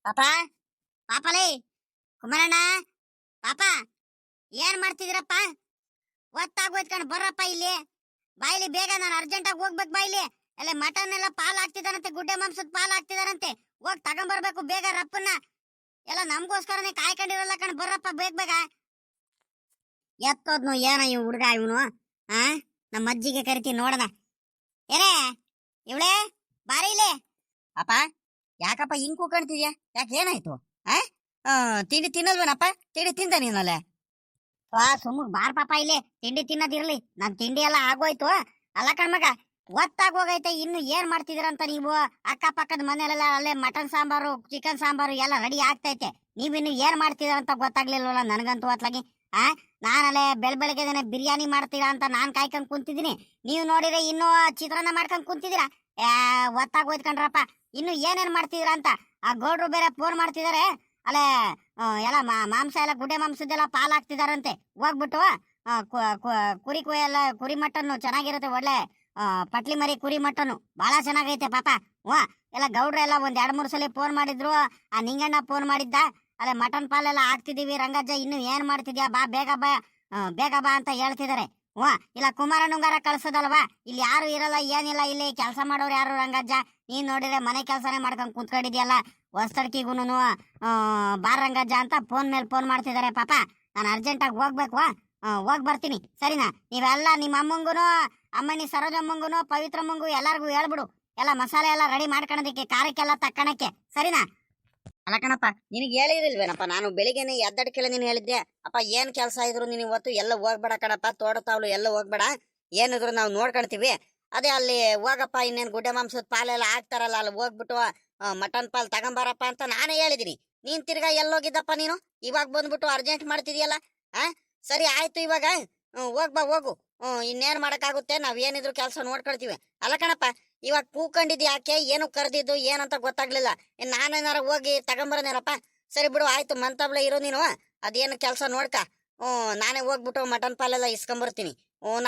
ಪಾಪ ಪಾಪಲೇ ಕುಮಾರಣ್ಣ ಪಾಪ ಏನ್ ಮಾಡ್ತಿದ್ದೀರಪ್ಪ? ಒತ್ತಾಗೋಯ್ತು ಕಣ್, ಬರ್ರಪ್ಪ ಇಲ್ಲಿ ಬಾಯಿಲಿ ಬೇಗ, ನಾನು ಅರ್ಜೆಂಟಾಗಿ ಹೋಗ್ಬೇಕು. ಬಾಯಿಲಿ ಎಲ್ಲ ಮಟನ್ ಎಲ್ಲ ಪಾಲ್ ಹಾಕ್ತಿದಾರಂತೆ, ಗುಡ್ಡೆ ಮಾಂಸದ ಪಾಲ್ ಹಾಕ್ತಿದಾರಂತೆ. ಹೋಗಿ ತಗೊಂಬರ್ಬೇಕು ಬೇಗ ರಪ್ಪನ್ನ. ಎಲ್ಲ ನಮ್ಗೋಸ್ಕರನೇ ಕಾಯ್ಕೊಂಡಿರಲ್ಲ ಕಣ್, ಬರ್ರಪ್ಪ ಬೇಗ ಬೇಗ. ಎತ್ತೋದ್ನು ಏನ ಇವ್ ಹುಡುಗ ಇವನು? ಆ ನಮ್ಮ ಅಜ್ಜಿಗೆ ಕರಿತೀನಿ ನೋಡೋಣ. ಏನೇ ಇವಳೇ ಬಾರಿ ಇಲ್ಲಿ. ಅಪ್ಪ ಯಾಕಪ್ಪ ಹಿಂಗ್ ಕೂಕಣ್ತಿದ್ಯಾ? ಯಾಕೆ ಏನಾಯ್ತು? ತಿಂಡಿ ತಿನ್ನಲ್ವೇನಪ್ಪ? ತಿಂಡಿ ತಿಂದ ನೀನಲ್ಲೇ? ಸುಮ್ಮಗ್ ಬಾರ್ ಪಾಪ ಇಲ್ಲಿ, ತಿಂಡಿ ತಿನ್ನೋದಿರ್ಲಿ, ನನ್ ತಿಂಡಿ ಎಲ್ಲ ಆಗೋಯ್ತು. ಅಲ್ಲ ಕಣ್ಮಗ, ಒತ್ತಾಗೋಗೈತೆ, ಇನ್ನು ಏನ್ ಮಾಡ್ತಿದ್ದೀರಂತ ನೀವು? ಅಕ್ಕಪಕ್ಕದ ಮನೆಯಲ್ಲೆಲ್ಲ ಅಲ್ಲೇ ಮಟನ್ ಸಾಂಬಾರು ಚಿಕನ್ ಸಾಂಬಾರು ಎಲ್ಲ ರೆಡಿ ಆಗ್ತೈತೆ, ನೀವಿನ್ನು ಏನ್ ಮಾಡ್ತಿದಾರಂತ ಗೊತ್ತಾಗ್ಲಿಲ್ವಲ್ಲ ನನಗಂತೂ ಅತ್ಲಾಗಿ. ನಾನಲ್ಲೇ ಬೆಳಗ್ಗೆ ಬಿರಿಯಾನಿ ಮಾಡ್ತೀರಾ ಅಂತ ನಾನ್ ಕಾಯ್ಕೊಂಡ್ ಕುಂತಿದ್ದೀನಿ, ನೀವು ನೋಡಿದ್ರೆ ಇನ್ನೂ ಚಿತ್ರಾನ್ನ ಮಾಡ್ಕೊಂಡ್ ಕುಂತಿದ್ದೀರಾ. ಒತ್ತಾಗೋಯ್ತು ಕಣ್ರಪ್ಪ, ಇನ್ನು ಏನೇನ್ ಮಾಡ್ತಿದ್ದೀರಾ ಅಂತ. ಆ ಗೌಡ್ರು ಬೇರೆ ಫೋನ್ ಮಾಡ್ತಿದಾರೆ, ಅಲ್ಲೇ ಎಲ್ಲ ಮಾಂಸ ಎಲ್ಲ ಗುಡ್ಡೆ ಮಾಂಸದೆಲ್ಲ ಪಾಲ್ ಹಾಕ್ತಿದಾರಂತೆ. ಹೋಗ್ಬಿಟ್ಟು ಕುರಿ ಎಲ್ಲ ಕುರಿ ಮಟನ್ನು ಚೆನ್ನಾಗಿರುತ್ತೆ, ಒಳ್ಳೆ ಪಟ್ಲಿ ಮರಿ ಕುರಿ ಮಟನ್ನು ಬಹಳ ಚೆನ್ನಾಗೈತೆ ಪಾಪ. ಎಲ್ಲ ಗೌಡ್ರು ಎಲ್ಲ ಒಂದ್ 2-3 ಸಲ ಫೋನ್ ಮಾಡಿದ್ರು. ಆ ನಿಂಗಣ್ಣ ಫೋನ್ ಮಾಡಿದ್ದ, ಅಲ್ಲೇ ಮಟನ್ ಪಾಲೆಲ್ಲ ಹಾಕ್ತಿದೀವಿ ರಂಗಜ್ಜ, ಇನ್ನು ಏನ್ ಮಾಡ್ತಿದ್ಯಾ, ಬಾ ಬೇಗ ಬಾ ಬೇಗ ಬಾ ಅಂತ ಹೇಳ್ತಿದಾರೆ. ಇಲ್ಲ ಕುಮಾರನುಂಗಾರ ಕಳ್ಸೋದಲ್ವಾ, ಇಲ್ಲಿ ಯಾರು ಇರಲ್ಲ ಏನಿಲ್ಲ, ಇಲ್ಲಿ ಕೆಲಸ ಮಾಡೋರು ಯಾರು ರಂಗಜ್ಜ? ನೀನ್ ನೋಡಿದ್ರೆ ಮನೆ ಕೆಲಸನೇ ಮಾಡ್ಕೊಂಡ್ ಕುಂತ್ಕೊಂಡಿದ್ಯಲ್ಲ, ಹೊಸ್ತಡ್ಕಿಗೂನು ಬಾರ್ ರಂಗಜ್ಜ ಅಂತ ಫೋನ್ ಮೇಲೆ ಫೋನ್ ಮಾಡ್ತಿದಾರೆ ಪಾಪ. ನಾನು ಅರ್ಜೆಂಟಾಗಿ ಹೋಗ್ಬೇಕು, ಹೋಗ್ ಬರ್ತೀನಿ ಸರಿನಾ? ನೀವೆಲ್ಲ ನಿಮ್ಮ ಅಮ್ಮಂಗುನು, ಅಮ್ಮನಿ ಸರೋಜಮ್ಮಂಗುನು, ಪವಿತ್ರಮ್ಮಂಗು ಎಲ್ಲಾರ್ಗು ಹೇಳ್ಬಿಡು, ಎಲ್ಲ ಮಸಾಲೆ ಎಲ್ಲ ರೆಡಿ ಮಾಡ್ಕೊಳೋದಕ್ಕೆ, ಖಾರಕ್ಕೆಲ್ಲ ತಕ್ಕಣಕ್ಕೆ, ಸರಿನಾ? ಅಲ್ಲ ಕಣಪ್ಪ, ನಿನಗೆ ಹೇಳಿರಿಲ್ವೇನಪ್ಪ? ನಾನು ಬೆಳಿಗ್ಗೆನೆ ಎದ್ದಡ್ಕೆಲ್ಲ ನೀನು ಹೇಳಿದ್ದೆ ಅಪ್ಪ, ಏನ್ ಕೆಲಸ ಇದ್ರು ನೀನು ಇವತ್ತು ಎಲ್ಲ ಹೋಗ್ಬೇಡ ಕಣಪ್ಪ, ತೋಟತಾವ್ಲು ಎಲ್ಲ ಹೋಗ್ಬೇಡ, ಏನಿದ್ರು ನಾವು ನೋಡ್ಕೊಳ್ತೀವಿ. ಅದೇ ಅಲ್ಲಿ ಹೋಗಪ್ಪ, ಇನ್ನೇನು ಗುಡ್ಡೆ ಮಾಂಸದ ಪಾಲೆಲ್ಲ ಹಾಕ್ತಾರಲ್ಲ, ಅಲ್ಲಿ ಹೋಗ್ಬಿಟ್ಟು ಮಟನ್ ಪಾಲ್ ತಗೊಂಬಾರಪ್ಪ ಅಂತ ನಾನೇ ಹೇಳಿದೀನಿ. ನೀನ್ ತಿರ್ಗಾ ಎಲ್ಲೋಗಿದ್ದಪ್ಪ ನೀನು? ಇವಾಗ ಬಂದ್ಬಿಟ್ಟು ಅರ್ಜೆಂಟ್ ಮಾಡ್ತಿದ್ಯಲ್ಲ. ಸರಿ ಆಯ್ತು, ಇವಾಗ ಹೋಗ್ಬಾ ಹೋಗು, ಇನ್ನೇನ್ ಮಾಡಕ್ಕಾಗುತ್ತೆ, ನಾವ್ ಏನಿದ್ರು ಕೆಲಸ ನೋಡ್ಕೊಳ್ತೀವಿ. ಅಲ್ಲ ಕಣಪ್ಪ, ಇವಾಗ ಕೂಕೊಂಡಿದ್ ಯಾಕೆ? ಏನು ಕರೆದಿದ್ದು ಏನಂತ ಗೊತ್ತಾಗ್ಲಿಲ್ಲ. ನಾನೇನಾರ ಹೋಗಿ ತಗೊಂಬರನೇನಪ್ಪ? ಸರಿ ಬಿಡು, ಆಯ್ತು, ಮಂತಬ್ಲೆ ಇರೋ ನೀನು, ಅದೇನು ಕೆಲಸ ನೋಡ್ಕ. ನಾನೇ ಹೋಗ್ಬಿಟ್ಟು ಮಟನ್ ಪಾಲೆಲ್ಲ ಇಸ್ಕೊಂಬರ್ತೀನಿ.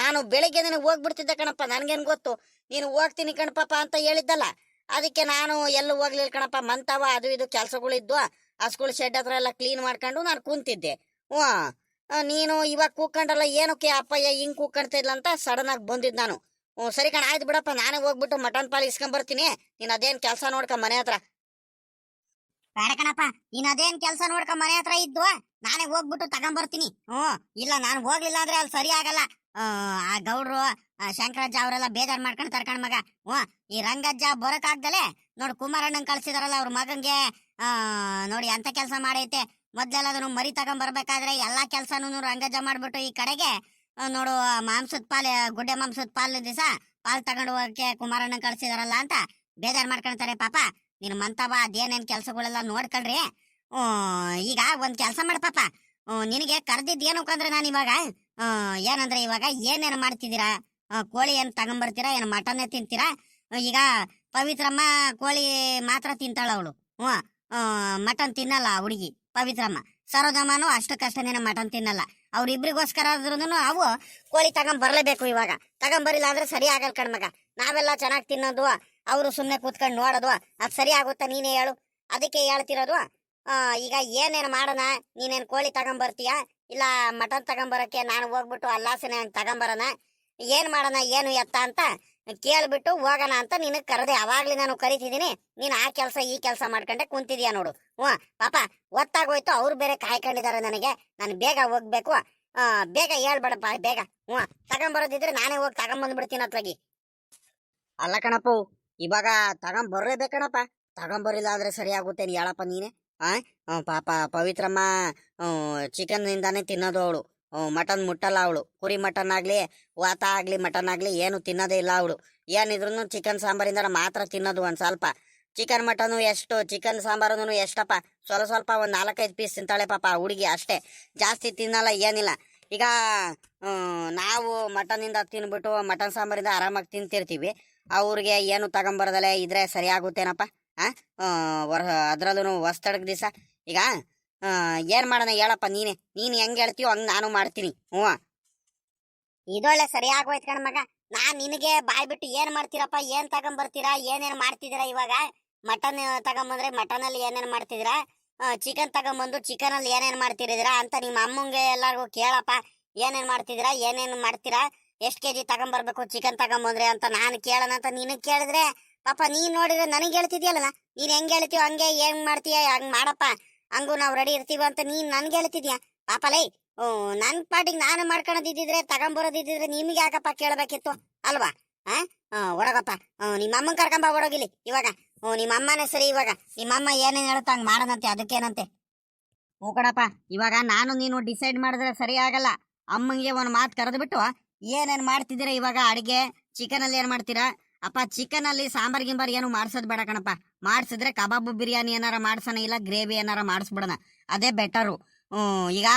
ನಾನು ಬೆಳಿಗ್ಗೆ ನನಗೆ ಹೋಗ್ಬಿಡ್ತಿದ್ದೆ ಕಣಪ್ಪ, ನನ್ಗೇನ್ ಗೊತ್ತು ನೀನು ಹೋಗ್ತೀನಿ ಕಣಪ್ಪ ಅಂತ ಹೇಳಿದ್ದಲ್ಲ. ಅದಕ್ಕೆ ನಾನು ಎಲ್ಲೂ ಹೋಗ್ಲಿಲ್ಲ ಕಣಪ್ಪ. ಮಂತವ ಅದು ಇದು ಕೆಲ್ಸಗಳಿದ್ವು, ಹಸ್ಗಳು ಶೆಡ್ ಹತ್ರ ಎಲ್ಲ ಕ್ಲೀನ್ ಮಾಡ್ಕೊಂಡು ನಾನು ಕುಂತಿದ್ದೆ. ನೀನು ಇವಾಗ ಕೂಕೊಂಡಲ್ಲ, ಏನಕ್ಕೆ ಅಪ್ಪಯ್ಯ ಹಿಂಗ್ ಕೂಕೊಂಡ್ತಾ ಇಲ್ಲ ಅಂತ ಸಡನ್ ಆಗಿ ಬಂದಿದ್ ನಾನು. ಸರಿ ಕಣ, ಆಯ್ತು ಬಿಡಪ್ಪ, ನಾನೇ ಹೋಗ್ಬಿಟ್ಟು ಮಟನ್ ಪಾಲ್ ಇಸ್ಕೊಂಬರ್ತೀನಿ, ನೀನ್ ಅದೇನ್ ಕೆಲಸ ನೋಡ್ಕ ಮನೆ ಹತ್ರ. ಬೇಡ ಕಣಪ್ಪ, ನೀನ್ ಅದೇನ್ ಕೆಲಸ ನೋಡ್ಕ ಮನೆ ಹತ್ರ ಇದ್ವು, ನಾನೇ ಹೋಗ್ಬಿಟ್ಟು ತಗೊಂಬರ್ತೀನಿ. ಇಲ್ಲ ನಾನು ಹೋಗ್ಲಿಲ್ಲ ಅಂದ್ರೆ ಅಲ್ಲಿ ಸರಿ ಆಗಲ್ಲ. ಆ ಗೌಡ್ರು ಶಂಕರಜ್ಜ ಅವರೆಲ್ಲ ಬೇಜಾರ್ ಮಾಡ್ಕೊಂಡು ತರ್ಕೊಂಡ್ ಮಗ. ಈ ರಂಗಜ್ಜ ಬರಕಾಗ್ದಲೆ ನೋಡು ಕುಮಾರಣ್ಣನ್ ಕಳ್ಸಿದಾರಲ್ಲ ಅವ್ರ ಮಗಂಗೆ, ನೋಡಿ ಅಂತ ಕೆಲಸ ಮಾಡೈತೆ. ಮೊದ್ಲೆಲ್ಲ ಅದನ್ನು ಮರಿ ತಗೊಂಬರ್ಬೇಕಾದ್ರೆ ಎಲ್ಲಾ ಕೆಲ್ಸನೂ ರಂಗಜ್ಜ ಮಾಡ್ಬಿಟ್ಟು ಈ ಕಡೆಗೆ ನೋಡು ಮಾಂಸದ ಪಾಲ್, ಗುಡ್ಡೆ ಮಾಂಸದ ಪಾಲ್ ದಿವಸ ಪಾಲ್ ತಗೊಂಡು ಹೋಗಕ್ಕೆ ಕುಮಾರಣ್ಣನ್ ಕಳ್ಸಿದಾರಲ್ಲ ಅಂತ ಬೇಜಾರ್ ಮಾಡ್ಕೊಂತಾರೆ ಪಾಪ. ನೀನ್ ಮಂತವ ಅದೇನೇನ್ ಕೆಲ್ಸಗಳೆಲ್ಲ ನೋಡ್ಕೊಳ್ರಿ. ಈಗ ಒಂದ್ ಕೆಲ್ಸ ಮಾಡ ಪಾಪ, ನಿನಗೆ ಕರ್ದಿದ್ ಏನಕ್ಕಂದ್ರೆ ನಾನು ಇವಾಗ ಏನಂದ್ರೆ ಇವಾಗ ಏನೇನು ಮಾಡ್ತಿದ್ದೀರಾ? ಕೋಳಿ ಏನ್ ತಗೊಂಬರ್ತೀರಾ, ಏನ್ ಮಟನ್ನೇ ತಿಂತೀರಾ? ಈಗ ಪವಿತ್ರಮ್ಮ ಕೋಳಿ ಮಾತ್ರ ತಿಂತಾಳ ಅವಳು, ಮಟನ್ ತಿನ್ನಲ್ಲ ಹುಡುಗಿ ಪವಿತ್ರಮ್ಮ. ಸರೋಜಮ್ಮನು ಅಷ್ಟಕ್ಕಷ್ಟೇನೆ ಮಟನ್ ತಿನ್ನಲ್ಲ. ಅವ್ರಿಬ್ರಿಗೋಸ್ಕರ ಆದ್ರೂ ಅವು ಕೋಳಿ ತಗೊಂಬರ್ಲೇಬೇಕು. ಇವಾಗ ತಗೊಂಬರಿಲ್ಲ ಅಂದ್ರೆ ಸರಿ ಆಗಲ್ ಕಣ್ಮಗ. ನಾವೆಲ್ಲ ಚೆನ್ನಾಗಿ ತಿನ್ನೋದು, ಅವರು ಸುಮ್ಮನೆ ಕೂತ್ಕೊಂಡು ನೋಡೋದು, ಅದು ಸರಿ ಆಗುತ್ತಾ ನೀನೇ ಹೇಳು? ಅದಕ್ಕೆ ಹೇಳ್ತಿರೋದು. ಈಗ ಏನೇನು ಮಾಡೋಣ? ನೀನೇನು ಕೋಳಿ ತಗೊಂಬರ್ತೀಯ ಇಲ್ಲ ಮಟನ್ ತಗೊಂಬರಕ್ಕೆ ನಾನು ಹೋಗ್ಬಿಟ್ಟು ಅಲ್ಲಾಸನೆ ಹಂಗೆ ತಗೊಂಬರೋಣ? ಏನ್ ಮಾಡೋಣ ಏನು ಎತ್ತ ಅಂತ ಕೇಳ್ಬಿಟ್ಟು ಹೋಗೋಣ ಅಂತ ನಿನಗೆ ಕರೆದೆ. ಅವಾಗ್ಲಿ ನಾನು ಕರಿತಿದ್ದೀನಿ, ನೀನು ಆ ಕೆಲಸ ಈ ಕೆಲಸ ಮಾಡ್ಕೊಂಡೆ ಕುಂತಿದ್ಯಾ ನೋಡು. ಪಾಪ ಒತ್ತಾಗೋಯ್ತು, ಅವ್ರು ಬೇರೆ ಕಾಯ್ಕೊಂಡಿದ್ದಾರೆ ನನಗೆ, ನಾನು ಬೇಗ ಹೋಗ್ಬೇಕು. ಬೇಗ ಹೇಳ್ಬೇಡಪ್ಪ ಬೇಗ. ತಗೊಂಬರೋದಿದ್ರೆ ನಾನೇ ಹೋಗಿ ತಗೊಂಬಂದ್ಬಿಡ್ತೀನಿ ಅತ್ಲಾಗಿ. ಅಲ್ಲ ಕಣಪ್ಪ, ಇವಾಗ ತಗೊಂಬರ್ಲೇಬೇಕಣಪ್ಪ, ತಗೊಂಬರಿಲ್ಲ ಅಂದ್ರೆ ಸರಿ ಆಗುತ್ತೆ ನೀ ಹೇಳಪ್ಪ ನೀನೆ. ಪಾಪ ಪವಿತ್ರಮ್ಮ ಚಿಕನ್ ಇಂದಾನೆ ತಿನ್ನೋದು ಅವಳು, ಮಟನ್ ಮುಟ್ಟಲ್ಲ ಅವಳು. ಕುರಿ ಮಟನ್ ಆಗ್ಲಿ ವಾತ ಆಗ್ಲಿ ಮಟನ್ ಆಗ್ಲಿ ಏನು ತಿನ್ನೋದೇ ಇಲ್ಲ ಅವಳು. ಏನಿದ್ರು ಚಿಕನ್ ಸಾಂಬಾರಿಂದ ಮಾತ್ರ ತಿನ್ನೋದು. ಒಂದ್ ಸ್ವಲ್ಪ ಚಿಕನ್ ಮಟನು ಎಷ್ಟು, ಚಿಕನ್ ಸಾಂಬಾರು ಎಷ್ಟಪ್ಪ, ಸ್ವಲ್ಪ ಒಂದ್ 4-5 ಪೀಸ್ ತಿಂತಾಳೆ ಪಾಪ ಹುಡುಗಿ, ಅಷ್ಟೇ, ಜಾಸ್ತಿ ತಿನ್ನಲ್ಲ ಏನಿಲ್ಲ. ಈಗ ನಾವು ಮಟನಿಂದ ತಿನ್ಬಿಟ್ಟು ಮಟನ್ ಸಾಂಬಾರಿಂದ ಆರಾಮಾಗಿ ತಿಂತಿರ್ತೀವಿ, ಅವ್ರಿಗೆ ಏನು ತಗೊಂಬರದಲ್ಲೇ ಇದ್ರೆ ಸರಿ ಆಗುತ್ತೇನಪ್ಪ? ಅದ್ರಲ್ಲೂ ಹೊಸ್ತಡಕ್ ದಿವಸ ಈಗ ಏನ್ ಮಾಡೋಣ ಹೇಳಪ್ಪ ನೀನೆ? ನೀನ್ ಹೆಂಗ್ ಹೇಳ್ತೀಯೋ ಹಂಗ್ ನಾನು ಮಾಡ್ತೀನಿ. ಇದೊಳ್ಳೆ ಸರಿ ಆಗೋಯ್ತು ಕಣ ಮಗ. ನಾನ್ ನಿನಗೆ ಬಾಯ್ ಬಿಟ್ಟು ಏನ್ ಮಾಡ್ತೀರಪ್ಪ, ಏನ್ ತಗೊಂಬರ್ತೀರಾ, ಏನೇನ್ ಮಾಡ್ತಿದ್ದೀರಾ ಇವಾಗ? ಮಟನ್ ತಗೊಂಬಂದ್ರೆ ಮಟನ್ ಅಲ್ಲಿ ಏನೇನ್ ಮಾಡ್ತಿದ್ದೀರಾ, ಚಿಕನ್ ತಗೊಂಬಂದು ಚಿಕನ್ ಅಲ್ಲಿ ಏನೇನ್ ಮಾಡ್ತಿದ್ದೀರಾ ಅಂತ ನಿಮ್ಮ ಅಮ್ಮಂಗೆ ಎಲ್ಲಾರ್ಗು ಕೇಳಪ್ಪ. ಏನೇನ್ ಮಾಡ್ತಿದ್ದೀರಾ, ಏನೇನ್ ಮಾಡ್ತೀರಾ, ಎಷ್ಟ್ ಕೆಜಿ ತಗೊಂಬರ್ಬೇಕು ಚಿಕನ್ ತಗೊಂಬಂದ್ರೆ ಅಂತ ನಾನು ಕೇಳೋಣ ಅಂತ ನಿನಗ್ ಕೇಳಿದ್ರೆ ಪಾಪ ನೀನ್ ನೋಡಿದ್ರೆ ನನಗೆ ಹೇಳ್ತಿದ್ಯಲ್ಲ, ನೀನ್ ಹೆಂಗ್ ಹೇಳ್ತೀವ ಹಂಗೆ ಏನ್ ಮಾಡ್ತೀಯ ಹಂಗ್ ಮಾಡಪ್ಪ, ಹಂಗು ನಾವ್ ರೆಡಿ ಇರ್ತೀವ ಅಂತ ನೀನ್ ನನ್ಗೆ ಹೇಳ್ತಿದ್ಯಾ ಪಾಪ. ಲೈ ನನ್ ಪಾಟಿಗೆ ನಾನು ಮಾಡ್ಕೊಳದಿದ್ರೆ ತಗೊಂಬರೋದಿದ್ರೆ ನಿಮ್ಗೆ ಯಾಕಪ್ಪ ಕೇಳಬೇಕಿತ್ತು ಅಲ್ವಾ? ಹೊರಗಪ್ಪ, ನಿಮ್ಮ ಅಮ್ಮನ್ ಕರ್ಕೊಂಬ ಹೊರಗಿಲಿ ಇವಾಗ. ನಿಮ್ಮ ಅಮ್ಮನೇ ಸರಿ, ಇವಾಗ ನಿಮ್ಮಮ್ಮ ಏನೇನ್ ಹೇಳುತ್ತ ಹಂಗ್ ಮಾಡದಂತೆ, ಅದಕ್ಕೇನಂತೆ. ಹ್ಞೂ ಕಣಪ್ಪ, ಇವಾಗ ನಾನು ನೀನು ಡಿಸೈಡ್ ಮಾಡಿದ್ರೆ ಸರಿ ಆಗಲ್ಲ. ಅಮ್ಮಂಗೆ ಒಂದು ಮಾತು ಕರೆದು ಬಿಟ್ಟು ಏನೇನು ಮಾಡ್ತಿದ್ದೀರಾ ಇವಾಗ ಅಡಿಗೆ, ಚಿಕನ್ ಅಲ್ಲಿ ಏನ್ ಮಾಡ್ತೀರಾ ಅಪ್ಪ? ಚಿಕನ್ ಅಲ್ಲಿ ಸಾಂಬಾರ್ ಗಿಂಬಾರ್ ಏನು ಮಾಡ್ಸೋದ್ ಬೇಡ ಕಣಪ್ಪ. ಮಾಡ್ಸಿದ್ರೆ ಕಬಾಬು ಬಿರಿಯಾನಿ ಏನಾರ ಮಾಡ್ಸೋಣ, ಇಲ್ಲ ಗ್ರೇವಿ ಏನಾರ ಮಾಡಿಸ್ಬಿಡೋಣ, ಅದೇ ಬೆಟರು. ಈಗ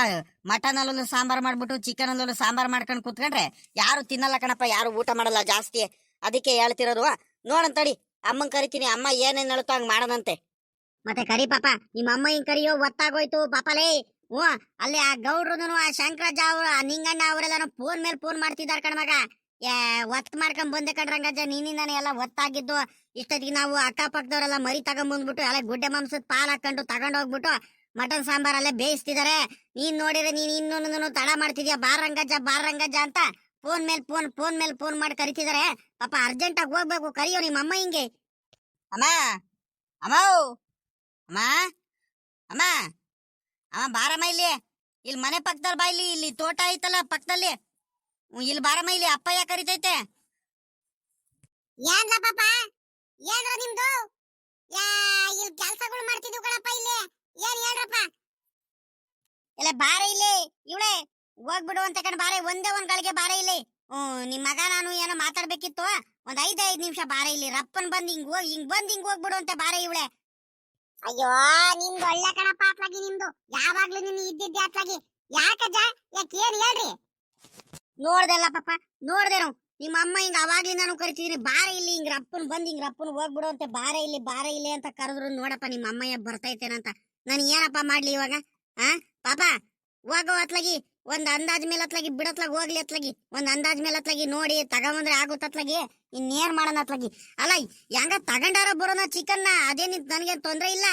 ಮಟನ್ ಅಲ್ಲೂ ಸಾಂಬಾರ್ ಮಾಡ್ಬಿಟ್ಟು ಚಿಕನ್ ಅಲ್ಲೂ ಸಾಂಬಾರ್ ಮಾಡ್ಕೊಂಡು ಕುತ್ಕೊಂಡ್ರೆ ಯಾರು ತಿನ್ನಲ್ಲ ಕಣಪ್ಪ, ಯಾರು ಊಟ ಮಾಡಲ್ಲ ಜಾಸ್ತಿ. ಅದಕ್ಕೆ ಹೇಳ್ತಿರೋದು. ನೋಡಂತಡಿ, ಅಮ್ಮನ್ ಕರಿತೀನಿ, ಅಮ್ಮ ಏನೇನ್ ಹೇಳುತ್ತೋ ಹಂಗ್ ಮಾಡದಂತೆ. ಮತ್ತೆ ಕರಿ ಪಾಪ, ನಿಮ್ಮ ಅಮ್ಮ ಹಿಂಗ್ ಕರಿಯೋ ಒತ್ತಾಗೋಯ್ತು ಪಾಪಲೇ. ಅಲ್ಲಿ ಆ ಗೌಡ್ರು ಆ ಶಂಕರಾಜ ಅವ್ರು ಆ ನಿಂಗಣ್ಣ ಅವರೆಲ್ಲ ಫೋನ್ ಮೇಲೆ ಫೋನ್ ಮಾಡ್ತಿದಾರ ಕಣ್ಮಗ. ಒತ್ ಮಾಡ್ಕೊಂಡ್ ಬಂದೆ ಕಣ್ರಂಗಜ್ಜ, ನೀನಿಂದಾನೆ ಎಲ್ಲ ಒತ್ತಾಗಿದ್ದು. ಇಷ್ಟೊತ್ತಿಗೆ ನಾವು ಅಕ್ಕಪಕ್ಕದವರೆಲ್ಲ ಮರಿ ತಗೊಂಡ್ಬಂದ್ಬಿಟ್ಟು ಎಲ್ಲ ಗುಡ್ಡೆ ಮಾಂಸದ ಪಾಲ್ ಹಾಕೊಂಡು ತಗೊಂಡ್ ಹೋಗ್ಬಿಟ್ಟು ಮಟನ್ ಸಾಂಬಾರ್ ಅಲ್ಲೇ ಬೇಯಿಸ್ತಿದಾರೆ. ನೀನ್ ನೋಡಿದ್ರೆ ನೀನ್ ಇನ್ನೊಂದು ತಡ ಮಾಡ್ತಿದ್ಯಾ, ಬಾರಂಗಜ್ಜ ಅಂತ ಫೋನ್ ಮೇಲೆ ಫೋನ್ ಮಾಡಿ ಕರಿತಿದಾರೆ ಪಾಪ. ಅರ್ಜೆಂಟ್ ಆಗಿ ಹೋಗ್ಬೇಕು, ಕರಿಯೋ ನಿಮ್ಮ ಅಮ್ಮ ಹಿಂಗೆ. ಅಮ್ಮ ಅಮ್ಮ ಅಮ್ಮ ಅಮ್ಮ ಅಮ್ಮ ಬಾರಮ್ಮ ಇಲ್ಲಿ, ಇಲ್ಲಿ ಮನೆ ಪಕ್ಕದಲ್ಲಿ ಬಾ, ಇಲ್ಲಿ ತೋಟ ಐತಲ್ಲ ಪಕ್ಕದಲ್ಲಿ, ಇಲ್ಲಿ ಬಾರಮ್ಮ, ಇಲ್ಲಿ ಅಪ್ಪಯ್ಯ ಕರಿತೈತೆ. ಏನ್ಲ ಪಾಪ, ಏನ್ರ ನಿಮ್ದು? ಇಲ್ಲಿ ಕೆಲ್ಸಗಳು ಮಾಡ್ತಿದ್ವು ಕಣಪ್ಪ, ಇಲ್ಲಿ ಏನ್ ಹೇಳ್ರಪ್ಪ? ಇಲ್ಲ ಬಾರ ಇಲ್ಲಿ, ಇವಳೆ ಹೋಗ್ಬಿಡು ಅಂತ ಕಣ್, ಬಾರೆ ಒಂದೇ ಒಂದ್ ಗಳಿಗೆ ಬಾರ ಇಲ್ಲಿ. ನಿಮ್ ಮಗ ನಾನು ಏನೋ ಮಾತಾಡ್ಬೇಕಿತ್ತು, ಒಂದ್ 5 ನಿಮಿಷ ಬಾರ ಇಲ್ಲಿ. ರಪ್ಪನ್ ಬಂದ್ ಹಿಂಗ್ ಹೋಗ್ಬಿಡು ಅಂತ ಬಾರೆ ಇವಳೆ. ಅಯ್ಯೋ ನಿಮ್ದು ಒಳ್ಳೆ ಕಣಪ್ಪ ಅತ್ಲಾಗಿ, ನಿಮ್ದು ಯಾವಾಗ್ಲೂ ನೀನು ಇದ್ದಿದ್ದೆ ಅತ್ಲಾಗಿ. ಯಾಕಜ್ಜ, ಯಾಕೆ ಏನ್ ಹೇಳ್ರಿ? ನೋಡ್ದೆಲ್ಲ ಪಾಪ, ನೋಡ್ದೇನು ನಿಮ್ಮ ಅಮ್ಮ ಹಿಂಗ ಅವಾಗ್ಲಿ ನಾನು ಕರಿತಿದೀನಿ, ಬಾರ ಇಲ್ಲಿ, ಹಿಂಗ್ ರಪ್ಪನ್ ಹೋಗ್ಬಿಡು ಅಂತ ಬಾರ ಇಲ್ಲಿ ಅಂತ ಕರೆದ್ರು. ನೋಡಪ್ಪ ನಿಮ್ಮ ಅಮ್ಮಯ್ಯ ಬರ್ತೈತೇನಂತ, ನಾನು ಏನಪ್ಪ ಮಾಡ್ಲಿ ಇವಾಗ? ಪಾಪ ಹೋಗೋ ಅತ್ಲಾಗಿ, ಒಂದ್ ಅಂದಾಜ್ ಮೇಲೆ ಅತ್ಲಾಗಿ ಬಿಡತ್ಲಾಗ ಹೋಗ್ಲಿ ಅತ್ಲಾಗಿ, ಒಂದ್ ಅಂದಾಜ್ ಮೇಲೆ ಅತ್ಲಾಗಿ ನೋಡಿ ತಗೊಂಬಂದ್ರೆ ಆಗುತ್ತತ್ಲಾಗಿ. ಇನ್ನೇನ್ ಮಾಡೋಣ ಅತ್ಲಾಗಿ? ಅಲ್ಲ ಹೆಂಗ ತಗೊಂಡಾರ ಬರೋಣ ಚಿಕನ್ನ, ಅದೇನಿ ನನಗೇನ್ ತೊಂದ್ರೆ ಇಲ್ಲ.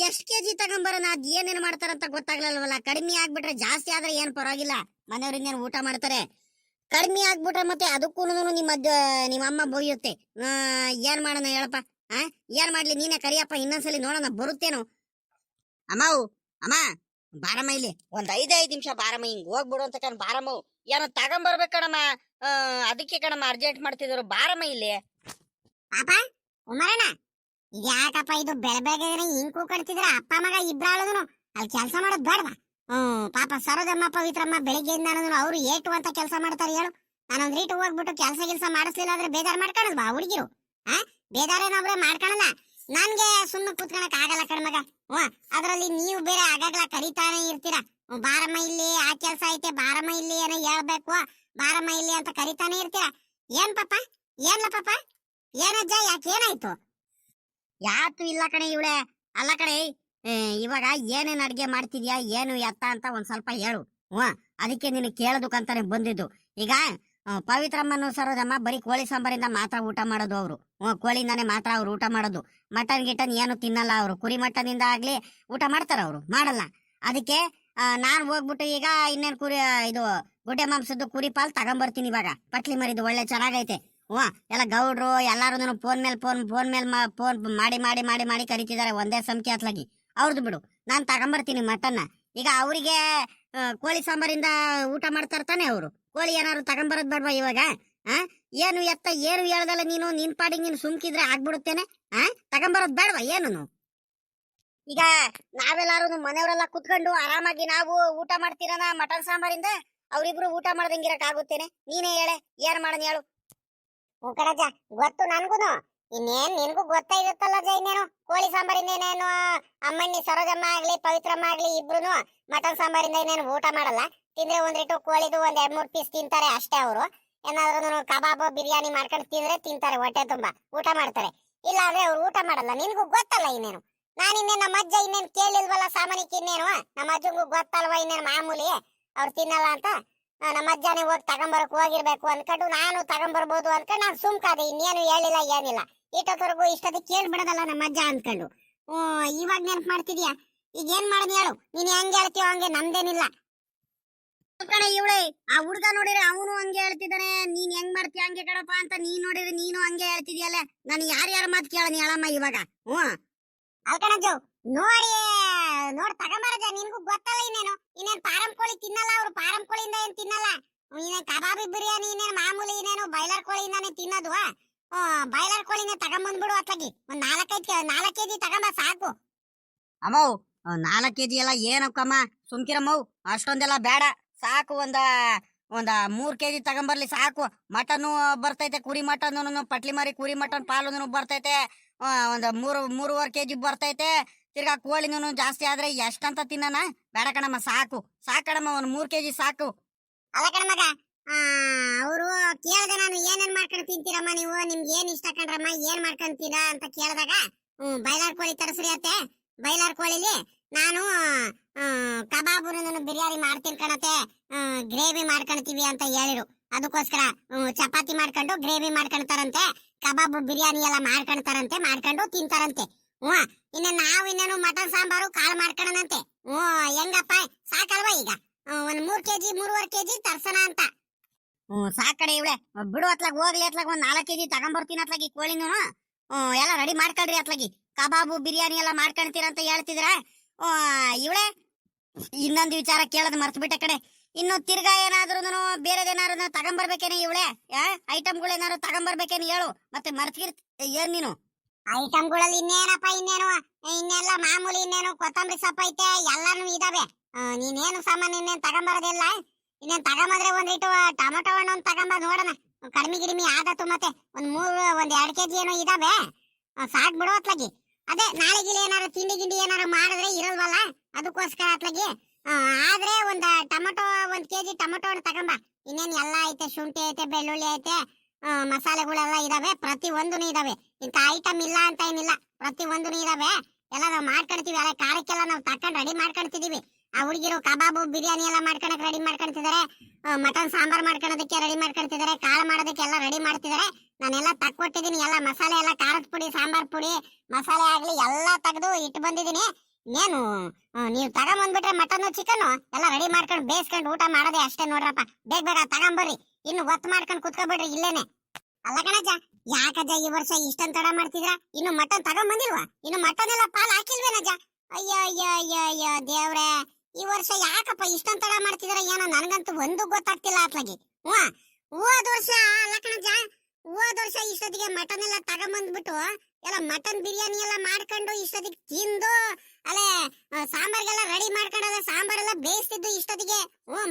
ಎಷ್ಟ್ ಕೆಜಿ ತಗೊಂಬರೋಣ, ಅದ್ ಏನೇನ್ ಮಾಡ್ತಾರಂತ ಗೊತ್ತಾಗ್ಲಲ್ವಲ್ಲ. ಕಡಿಮೆ ಆಗ್ಬಿಟ್ರೆ, ಜಾಸ್ತಿ ಆದ್ರೆ ಏನ್ ಪರವಾಗಿಲ್ಲ, ಮನೆಯವ್ರ ಇನ್ನೇನು ಊಟ ಮಾಡ್ತಾರೆ. ಕಡಿಮೆ ಆಗ್ಬಿಟ್ರೆ ಮತ್ತೆ ಅದಕ್ಕೂ ನಿಮ್ಮ ಅಮ್ಮ ಬೊಯ್ಯುತ್ತೆ. ಏನ್ ಮಾಡೋಣ ಹೇಳಪ್ಪ? ಏನ್ ಮಾಡ್ಲಿ, ನೀನೇ ಕರಿಯಪ್ಪ, ಇನ್ನೊಂದ್ಸಲಿ ನೋಡೋಣ ಬರುತ್ತೇನು. ಅಮ್ಮ ಬಾರಮ್ಮ ಇಲ್ಲಿ, ಒಂದ್ 5 ನಿಮಿಷ ಬಾರಮ್ಮ, ಹಿಂಗ್ ಹೋಗ್ಬಿಡು ಅಂತ ಕಣ್ ಬಾರಮ್ಮ. ಏನೋ ತಗೊಂಬರ್ಬೇಕು ಕಣಮ್ಮ, ಅದಕ್ಕೆ ಕಣಮ್ಮ ಅರ್ಜೆಂಟ್ ಮಾಡ್ತಿದ್ರು, ಬಾರಮ್ಮ ಇಲ್ಲಿ. ಪಾಪ ಉಮರಣ್ಣ, ಯಾಕಪ್ಪ ಇದು ಬೆಳಗ್ಗೆ ಹಿಂಗ್ ಕೂಕಡ್ತಿದ್ರ? ಅಪ್ಪ ಮಗ ಇಬ್ರಾಳದನು ಅಲ್ಲಿ ಕೆಲಸ ಮಾಡೋದ್ ಬೇಡವಾ? ಪಾಪ ಸರೋಜಮ್ಮ ಪವಿತ್ರಮ್ಮ ಬೆಳಿಗ್ಗೆಯಿಂದ ಅವ್ರು ಏಟು ಅಂತ ಕೆಲಸ ಮಾಡ್ತಾರೆ ಹೇಳು. ನಾನೊಂದ್ ರೀಟು ಹೋಗ್ಬಿಟ್ಟು ಕೆಲಸ ಮಾಡಿಸ್ಲಿಲ್ಲ ಅಂದ್ರೆ ಬೇಜಾರ್ ಮಾಡ್ಕೊಳಲ್ವಾ ಹುಡುಗಿರು? ಬೇಜಾರೇನೊಬ್ರೆ ಮಾಡ್ಕೊಳಲ್ಲ, ನನ್ಗೆ ಸುಮ್ಮನೆ ಕೂತ್ಕೊಳಕ್ ಆಗಲ್ಲ ಕಣ್ಮಗ. ಅದ್ರಲ್ಲಿ ನೀವು ಬೇರೆ ಆಗಾಗ್ಲ ಕರಿತಾನೆ ಇರ್ತೀರಾ, ಬಾರಮ್ಮ ಇಲ್ಲಿ ಆ ಕೆಲ್ಸ ಐತೆ, ಬಾರಮ್ಮ ಇಲ್ಲಿ ಏನೋ ಹೇಳ್ಬೇಕು, ಬಾರಮ್ಮ ಇಲ್ಲಿ ಅಂತ ಕರಿತಾನೆ ಇರ್ತೀರಾ. ಏನ್ ಪಾಪ, ಏನ್ಲ ಪಾಪ, ಏನಜ್ಜ, ಯಾಕೆ ಏನಾಯ್ತು? ಯಾತು ಇಲ್ಲ ಕಣೆ ಇವಳೆ. ಅಲ್ಲ ಕಣೆ, ಇವಾಗ ಏನೇನ್ ಅಡ್ಗೆ ಮಾಡ್ತಿದ್ಯಾ, ಏನು ಎತ್ತ ಅಂತ ಒಂದ್ ಸ್ವಲ್ಪ ಹೇಳು. ಅದಕ್ಕೆ ನಿನಗೆ ಕೇಳೋದಕ್ಕಂತಾನೆ ಬಂದಿದ್ದು. ಈಗ ಪವಿತ್ರಮ್ಮನು ಸರೋಜಮ್ಮ ಬರೀ ಕೋಳಿ ಸಾಂಬಾರಿಂದ ಮಾತ್ರ ಊಟ ಮಾಡೋದು ಅವರು. ಕೋಳಿಂದಾನೆ ಮಾತ್ರ ಅವ್ರು ಊಟ ಮಾಡೋದು. ಮಟನ್ ಗಿಟನ್ ಏನು ತಿನ್ನಲ್ಲ ಅವರು. ಕುರಿ ಮಟನಿಂದ ಆಗ್ಲಿ ಊಟ ಮಾಡ್ತಾರ ಅವರು, ಮಾಡಲ್ಲ. ಅದಕ್ಕೆ ನಾನ್ ಹೋಗ್ಬಿಟ್ಟು ಈಗ ಇನ್ನೇನ್ ಇದು ಗುಡ್ಡೆ ಮಾಂಸದ್ದು ಕುರಿ ಪಾಲ್ ತಗೊಂಬರ್ತೀನಿ ಇವಾಗ. ಪಟ್ಲಿ ಮರಿದು ಒಳ್ಳೆ ಚೆನ್ನಾಗೈತೆ. ಎಲ್ಲ ಗೌಡ್ರು ಎಲ್ಲಾರು ಫೋನ್ ಮಾಡಿ ಕರಿತಿದ್ದಾರೆ ಒಂದೇ ಸಂಖ್ಯೆ ಅತ್ಲಾಗಿ. ಅವ್ರದ್ದು ಬಿಡು, ನಾನ್ ತಗೊಂಬರ್ತೀನಿ ಮಟನ್ನ. ಈಗ ಅವರಿಗೆ ಕೋಳಿ ಸಾಂಬಾರಿಂದ ಊಟ ಮಾಡ್ತಾರ ತಾನೆ ಅವರು. ಕೋಳಿ ಏನಾದ್ರು ತಗೊಂಬರೋದ್ ಬೇಡ್ವಾ ಇವಾಗ? ಏನು ಎತ್ತ ಏನು ಹೇಳ್ದಲ್ಲ ನೀನು, ನಿನ್ ಪಾಡಿಗೆ ನೀನು ಸುಮ್ಕಿದ್ರೆ ಆಗ್ಬಿಡುತ್ತೇನೆ. ತಗೊಂಬರೋದ್ ಬೇಡ್ವಾ ಏನು? ಈಗ ನಾವೆಲ್ಲಾರು ಮನೆಯವರೆಲ್ಲ ಕುತ್ಕೊಂಡು ಆರಾಮಾಗಿ ನಾವು ಊಟ ಮಾಡ್ತಿರೋಣ ಮಟನ್ ಸಾಂಬಾರಿಂದ. ಅವ್ರಿಬ್ರು ಊಟ ಮಾಡ್ದಂಗಿರಕ್ ಆಗುತ್ತೇನೆ? ನೀನೇ ಹೇಳೆ, ಏನ್ ಮಾಡೋಣ ಹೇಳು? ಕಣಜ, ಗೊತ್ತು ನನ್ಗುನು. ಇನ್ನೇನ್ ನಿನ್ಗೂ ಗೊತ್ತಾಗಿರುತ್ತಲ್ಲ ಜ, ಇನ್ನೇನು ಕೋಳಿ ಸಾಂಬಾರಿಂದ ಏನೇನು ಅಮ್ಮಣ್ಣಿ ಸರೋಜಮ್ಮ ಆಗ್ಲಿ ಪವಿತ್ರಮ್ಮ ಆಗ್ಲಿ ಇಬ್ರು ಮಟನ್ ಸಾಂಬಾರಿಂದ ಏನೇನು ಊಟ ಮಾಡಲ್ಲ. ತಿಂದ್ರೆ ಒಂದ್ರಿಟ್ಟು ಕೋಳಿದು ಒಂದ್ 2-3 ಪೀಸ್ ತಿಂತಾರೆ ಅಷ್ಟೇ ಅವರು. ಏನಾದ್ರು ಕಬಾಬ್ ಬಿರಿಯಾನಿ ಮಾಡ್ಕೊಂಡು ತಿಂದ್ರೆ ತಿಂತಾರೆ, ಹೊಟ್ಟೆ ತುಂಬಾ ಊಟ ಮಾಡ್ತಾರೆ. ಇಲ್ಲ ಅಂದ್ರೆ ಅವ್ರು ಊಟ ಮಾಡಲ್ಲ, ನಿನ್ಗೂ ಗೊತ್ತಲ್ಲ. ಇನ್ನೇನು ನಾನ್ ಇನ್ನೇನು ನಮ್ಮ ಅಜ್ಜ ಇನ್ನೇನ್ ಕೇಳಿಲ್ವಲ್ಲ ಸಾಮಾನ್ಯಕ್ಕೆ, ಇನ್ನೇನು ನಮ್ಮ ಅಜ್ಜಂಗೂ ಗೊತ್ತಲ್ವಾ ಇನ್ನೇನು ಮಾಮೂಲಿ ಅವ್ರು ತಿನ್ನಲ್ಲ ಅಂತ. ನಮ್ಮ ಅಜ್ಜನೇ ಹೋಗಿ ತಗೊಂಬರಕ್ ಹೋಗಿರ್ಬೇಕು ಅನ್ಕೊಂಡು ನಾನು ತಗೊಂಬರ್ಬೋದು ಅನ್ಕೊಂಡು ನಾನು ಸುಮ್ಕಾದೆ, ಇನ್ನೇನು ಹೇಳಿಲ್ಲ ಏನಿಲ್ಲ. ಇಷ್ಟೊತ್ತವರೆಗೂ ಇಷ್ಟೊತ್ತಿಗೆ ಕೇಳ್ಬಿಡದಲ್ಲ ನಮ್ಮ ಅಜ್ಜ ಅಂದ್ಕೊಂಡು. ಇವಾಗ ನೆನ್ಪು ಮಾಡ್ತಿದ್ಯಾ? ಈಗ ಏನ್ ಮಾಡೋದು ಹೇಳು? ನೀನ್ ಹೆಂಗ್ ಹೇಳ್ತೀಯೋ ಹಂಗೆ, ನಮ್ದೇನಿಲ್ಲ ಕಣೆ. ಇವಳೆ ಆ ಹುಡ್ಗ ನೋಡಿದ್ರೆ ಅವನು ಹಂಗೆ ಹೇಳ್ತಿದ್ದಾನೆ, ನೀನ್ ಹೆಂಗ್ ಮಾಡ್ತೀಯ ಹಂಗೆ ಕಣಪ್ಪ ಅಂತ. ನೀನ್ ನೋಡಿದ್ರೆ ನೀನು ಹಂಗೆ ಹೇಳ್ತಿದ್ಯಲ್ಲ, ನಾನು ಯಾರ್ಯಾರ ಮಾತು ಕೇಳನಿ ಹೇಳಮ್ಮ ಇವಾಗ? ಅಲ್ಕಣಜ್ಜು ನೋಡಿ ನೋಡ್ ತಗೊಂಬರಜ, ನಿನ್ಗೂ ಗೊತ್ತಲ್ಲ ಇನ್ನೇನು. ಇನ್ನೇನ್ ಪಾರಂ ಕೋಳಿ ತಿನ್ನಲ್ಲ ಅವ್ರು, ಪಾರಂ ಕೋಳಿಯಿಂದ ಏನ್ ತಿನ್ನಲ್ಲ. ಇನ್ನೇನ್ ಕಬಾಬಿ ಬಿರಿಯಾನಿ ಇನ್ನೇನು ಮಾಮೂಲಿ ಇನ್ನೇನು ಬಾಯ್ಲರ್ ಕೋಳಿಯಿಂದಾನೆ ತಿನ್ನೋದು. ಬಾಯ್ಲರ್ ಕೋಳಿನೇ ತಗೊಂಬಂದ್ಬಿಡು ಅತ್ಲಾಗಿ. ಒಂದ್ 4 ಕೆಜಿ ತಗೊಂಬ ಸಾಕು. ಅಮ್ಮವ್ 4 ಕೆಜಿ ಎಲ್ಲ ಏನಕ್ಕಮ್ಮ, ಸುಮ್ಕಿರಮ್ಮವ್, ಅಷ್ಟೊಂದೆಲ್ಲ ಬೇಡ, ಸಾಕು. ಒಂದ 3 ಕೆಜಿ ತಗೊಂಬರ್ಲಿ ಸಾಕು. ಮಟನ್ನು ಬರ್ತೈತೆ, ಕುರಿ ಮಟನ್, ಪಟ್ಲಿ ಮಾರಿ ಕುರಿ ಮಟನ್ ಪಾಲು ಬರ್ತೈತೆ. ಒಂದ್ 3.5 ಕೆಜಿ ಬರ್ತೈತೆ. ತಿರ್ಗಾ ಕೋಳಿನೂ ಜಾಸ್ತಿ ಆದ್ರೆ ಎಷ್ಟಂತ ತಿನ್ನಣ? ಬೇಡ ಕಣಮ್ಮ, ಸಾಕು ಕಣಮ್ಮ, ಒಂದ್ 3 ಕೆಜಿ ಸಾಕು. ಅಲ್ಲ ಕಣಮಗ, ಅವರು ಕೇಳ್ದೆ ನಾನು, ಏನೇನ್ ಮಾಡ್ಕೊಂಡು ತಿಂತೀರಮ್ಮ ನೀವು, ನಿಮ್ಗೆ ಏನ್ ಇಷ್ಟ ಕಣ್ರಮ್ಮ, ಏನ್ ಮಾಡ್ಕೊಂತೀರಾ ಅಂತ ಕೇಳಿದಾಗ, ಬೈಲಾರ್ ಕೋಳಿ ತರಿಸ್ರಿ ಅತ್ತೆ, ಬೈಲಾರ್ ಕೋಳಿಲಿ ನಾನು ಕಬಾಬು ಬಿರಿಯಾನಿ ಮಾಡ್ತೀನಿ ಕಣತೆ, ಗ್ರೇವಿ ಮಾಡ್ಕೊಳ್ತೀವಿ ಅಂತ ಹೇಳಿರು. ಅದಕ್ಕೋಸ್ಕರ ಚಪಾತಿ ಮಾಡ್ಕೊಂಡು ಗ್ರೇವಿ ಮಾಡ್ಕೊಂತಾರಂತೆ, ಕಬಾಬು ಬಿರಿಯಾನಿ ಎಲ್ಲ ಮಾಡ್ಕೊಂತಾರಂತೆ, ಮಾಡ್ಕೊಂಡು ತಿಂತಾರಂತೆ. ಇನ್ನೇನು ಮಟನ್ ಸಾಂಬಾರು ಕಾಳು ಮಾಡ್ಕೊಳ್ಳೋಣಂತೆ. ಹೆಂಗಪ್ಪ, ಸಾಕಲ್ವಾ ಈಗ? ಒಂದ್ 3 ಕೆಜಿ 3.5 ಕೆಜಿ ತರ್ಸನ ಅಂತ. ಸಾಕಡೆ ಇವಳೆ, ಬಿಡು ಅತ್ಲಾಗ, ಹೋಗ್ಲಿ ಅತ್ಲಾಗ, ಒಂದ್ 4 ಕೆಜಿ ತಗೊಂಬರ್ತೀನಿ ಅತ್ಲಾಗಿ ಕೋಳಿನೂ. ಎಲ್ಲ ರೆಡಿ ಮಾಡ್ಕೊಳ್ರಿ ಅತ್ಲಾಗಿ, ಕಬಾಬು ಬಿರಿಯಾನಿ ಎಲ್ಲ ಮಾಡ್ಕೊಳ್ತೀರ ಅಂತ ಹೇಳ್ತಿದ್ರ. ಇವಳೆ ಇನ್ನೊಂದು ವಿಚಾರ ಕೇಳೋದು ಮರ್ತು ಬಿಟ್ಟೆ ಕಡೆ. ಇನ್ನು ತಿರ್ಗಾ ಏನಾದ್ರು ಬೇರೆದೇನಾದ್ರು ತಗೊಂಬರ್ಬೇಕೇನೆ ಇವಳೆ? ಐಟಮ್ಗಳೇನಾದ್ರು ತಗೊಂಬರ್ಬೇಕೇನು ಹೇಳು, ಮತ್ತೆ ಮರ್ತಿರ್ ಏನ್ ನೀನು? ಐಟಮ್ಗಳಲ್ಲಿ ಇನ್ನೇನಪ್ಪ, ಇನ್ನೆಲ್ಲ ಮಾಮೂಲಿ, ಇನ್ನೇನು ಕೊತ್ತಂಬರಿ ಸೊಪ್ಪು ಐತೆ, ಎಲ್ಲಾನು ಇದಾವೆ. ನೀನೇನು ಸಾಮಾನು ಇನ್ನೇನು ತಗೊಂಬರೋದಿಲ್ಲ. ಇನ್ನೇನು ತಗೊಂಬಂದ್ರೆ ಒಂದಿಟ್ಟು ಟೊಮೊಟೊ ಹಣ್ಣು ಒಂದು ತಗೊಂಬ ನೋಡೋಣ, ಕಡಿಮೆ ಗಿಡಿಮೆ ಆಗತ್ತು. ಮತ್ತೆ ಒಂದ್ 2 ಕೆಜಿ ಏನೋ ಇದಾವೆ, ಸಾಕ್ ಬಿಡು ಅತ್ಲಾಗಿ. ಅದೇ ನಾಳೆಗಿಲಿ ಏನಾರು ತಿಂಡಿ ಗಿಂಡಿ ಏನಾರು ಮಾಡಿದ್ರೆ ಇರಲ್ವಲ್ಲ, ಅದಕ್ಕೋಸ್ಕರ ಅತ್ಲಾಗಿ. ಆದ್ರೆ ಒಂದ್ ಟೊಮೊಟೊ 1 ಕೆಜಿ ಟೊಮೊಟೊ ಹಣ್ಣು ತಗೊಂಬ. ಇನ್ನೇನು ಎಲ್ಲ ಐತೆ, ಶುಂಠಿ ಐತೆ, ಬೆಳ್ಳುಳ್ಳಿ ಐತೆ, ಮಸಾಲೆಗಳೆಲ್ಲ ಇದಾವೆ, ಪ್ರತಿ ಒಂದೂ ಇದಾವೆ. ಇಂಥ ಐಟಮ್ ಇಲ್ಲ ಅಂತ ಏನಿಲ್ಲ, ಪ್ರತಿ ಒಂದೂ ಇದಾವೆ. ಎಲ್ಲ ನಾವು ಮಾಡ್ಕೊಳ್ತೀವಿ, ಅಲ್ಲ ಖಾರಕ್ಕೆಲ್ಲ ನಾವು ತಕೊಂಡ್ ರೆಡಿ ಮಾಡ್ಕೊಳ್ತಿದೀವಿ. ಆ ಹುಡುಗಿರು ಕಬಾಬು ಬಿರಿಯಾನಿ ಎಲ್ಲ ಮಾಡ್ಕೊಳಕ್ ರೆಡಿ ಮಾಡ್ಕೊಳ್ತಿದ್ದಾರೆ, ಮಟನ್ ಸಾಂಬಾರ್ ಮಾಡ್ಕೊಳೋದಕ್ಕೆ ರೆಡಿ ಮಾಡ್ಕೊಳ್ತಿದ್ದಾರೆ, ಕಾಳು ಮಾಡೋದಕ್ಕೆ ಎಲ್ಲ ರೆಡಿ ಮಾಡ್ತಿದ್ದಾರೆ. ನಾನೆಲ್ಲ ತಕ್ಕೊಟ್ಟಿದ್ದೀನಿ, ಎಲ್ಲ ಮಸಾಲೆ ಎಲ್ಲ, ಖಾರದ ಪುಡಿ, ಸಾಂಬಾರ್ ಪುಡಿ, ಮಸಾಲೆ ಆಗ್ಲಿ ಎಲ್ಲ ತೆಗೆದು ಇಟ್ಟು ಬಂದಿದ್ದೀನಿ. ಇನ್ನೇನು ನೀವು ತಗೊಂಬಂದ್ಬಿಟ್ರೆ ಮಟನ್ ಚಿಕನ್ ಎಲ್ಲ ರೆಡಿ ಮಾಡ್ಕೊಂಡು ಬೇಯಿಸ್ಕೊಂಡು ಊಟ ಮಾಡೋದೇ ಅಷ್ಟೇ ನೋಡ್ರಪ್ಪ. ಬೇಗ ತಗೊಂಬರ್ರಿ, ಇನ್ನು ಒತ್ತು ಮಾಡ್ಕೊಂಡು ಕುತ್ಕೊಬಿಡ್ರಿ ಇಲ್ಲೇನೆ. ಅಲ್ಲ ಕಣಜ್ಜ, ಯಾಕಜ್ಜ ಈ ವರ್ಷ ಇಷ್ಟೊಂದು ತಡ ಮಾಡ್ತಿದ್ರ? ಇನ್ನು ಮಟನ್ ತಗೊಂಬಂದಿಲ್ವಾ? ಇನ್ನು ಮಟನ್ ಎಲ್ಲ ಪಾಲ್ ಹಾಕಿಲ್ವೇನಜ್ಜ? ಅಯ್ಯ ದೇವ್ರೆ, ಈ ವರ್ಷ ಯಾಕಪ್ಪ ಇಷ್ಟೊಂದು ತಡ ಮಾಡ್ತಿದ್ರ ಏನೋ, ನನಗಂತೂ ಒಂದು ಗೊತ್ತಾಗ್ತಿಲ್ಲ ಅತ್ಲಾಗಿ. ಹೋದ ವರ್ಷ ಅಲ್ಲ ಕಣಜ್ಜ, ಹೋದ ವರ್ಷ ಇಷ್ಟೊತ್ತಿಗೆ ಮಟನ್ ಎಲ್ಲ ತಗೊಂಬಂದ್ಬಿಟ್ಟು ಎಲ್ಲ ಮಟನ್ ಬಿರಿಯಾನಿ ಎಲ್ಲ ಮಾಡ್ಕೊಂಡು ಇಷ್ಟೊತ್ತಿಗೆ ತಿಂದು, ಅಲ್ಲೇ ಸಾಂಬಾರ್ಗೆಲ್ಲ ರೆಡಿ ಮಾಡ್ಕೊಂಡಲ್ಲ, ಸಾಂಬಾರೆಲ್ಲ ಬೇಯಿಸ್ತಿದ್ದು ಇಷ್ಟೊತ್ತಿಗೆ.